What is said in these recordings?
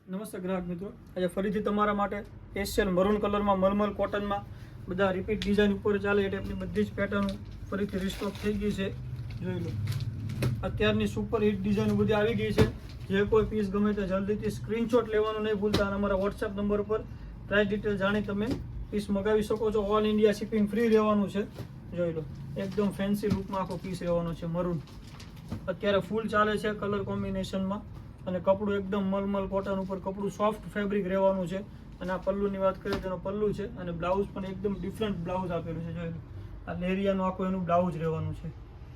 નમસ્તે ગ્રાહક મિત્રો, આજે ફરીથી તમારા માટે સ્પેશિયલ મરૂન કલરમાં મલમલ કોટનમાં બધા રિપીટ ડિઝાઇન ઉપર ચાલે એ ટાઈપની બધી જ પેટર્ન ફરીથી રિસ્ટોક થઈ ગઈ છે. જોઈ લો, અત્યારની સુપર હિટ ડિઝાઇન બધી આવી ગઈ છે. જે કોઈ પીસ ગમે તે જલ્દીથી સ્ક્રીનશોટ લેવાનું નહીં ભૂલતા અને અમારા વોટ્સએપ નંબર પર પ્રાઇસ ડિટેલ જાણી તમે પીસ મગાવી શકો છો. ઓલ ઇન્ડિયા શિપિંગ ફ્રી રહેવાનું છે. જોઈ લો, એકદમ ફેન્સી લુકમાં આખો પીસ રહેવાનો છે. મરૂન અત્યારે ફૂલ ચાલે છે કલર કોમ્બિનેશનમાં અને કપડું એકદમ મલમલ કોટન ઉપર કપડું સોફ્ટ ફેબ્રિક રહેવાનું છે. અને આ પલ્લુની વાત કરીએ તેનો પલ્લુ છે અને બ્લાઉઝ પણ એકદમ ડિફરન્ટ બ્લાઉઝ આપેલું છે. જોઈ લો, આ લેરિયાનું આખું એનું બ્લાઉઝ રહેવાનું છે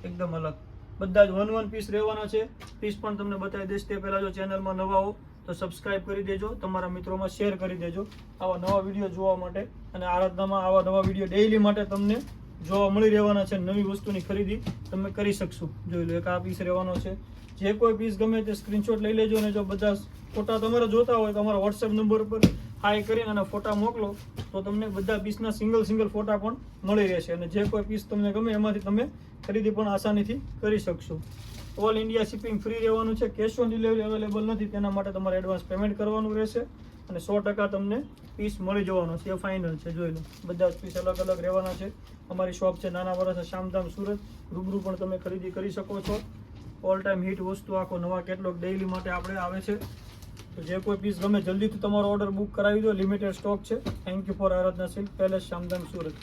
એકદમ અલગ. બધા જ વન પીસ રહેવાના છે. પીસ પણ તમને બતાવી દઈશ તે પહેલાં જો ચેનલમાં નવા હો તો સબસ્ક્રાઇબ કરી દેજો, તમારા મિત્રોમાં શેર કરી દેજો આવા નવા વિડીયો જોવા માટે. અને આરાધનામાં આવા નવા વિડીયો ડેઇલી માટે તમને જોવા મળી રહેવાના છે. નવી વસ્તુની ખરીદી તમે કરી શકશો. જોઈ લો, એક આ પીસ રહેવાનો છે. જે કોઈ પીસ ગમે તે સ્ક્રીનશોટ લઈ લેજો અને જો બધા ફોટા તમારે જોતા હોય તો અમારા વોટ્સએપ નંબર પર હાઈ કરીને અને ફોટા મોકલો તો તમને બધા પીસના સિંગલ ફોટા પણ મળી રહેશે. અને જે કોઈ પીસ તમને ગમે એમાંથી તમે ખરીદી પણ આસાનીથી કરી શકશો. ઓલ ઇન્ડિયા શિપિંગ ફ્રી રહેવાનું છે. કેશ ઓન ડિલિવરી અવેલેબલ નથી, તેના માટે તમારે એડવાન્સ પેમેન્ટ કરવાનું રહેશે અને 100% તમને પીસ મળી જવાનો છે. એ ફાઇનલ છે. જોઈ લો, બધા જ પીસ અલગ અલગ રહેવાના છે. અમારી શોપ છે નાના વરસા શામધામ સુરત. રૂબરૂ પણ તમે ખરીદી કરી શકો છો. ઓલ ટાઈમ હિટ વસ્તુ આખો નવા કેટલોગ ડેઇલી માટે આપણે આવે છે. તો જે કોઈ પીસ ગમે જલ્દીથી તમારો ઓર્ડર બુક કરાવી દો. લિમિટેડ સ્ટોક છે. Thank you for Aradhana silk palace Shamdham Surat.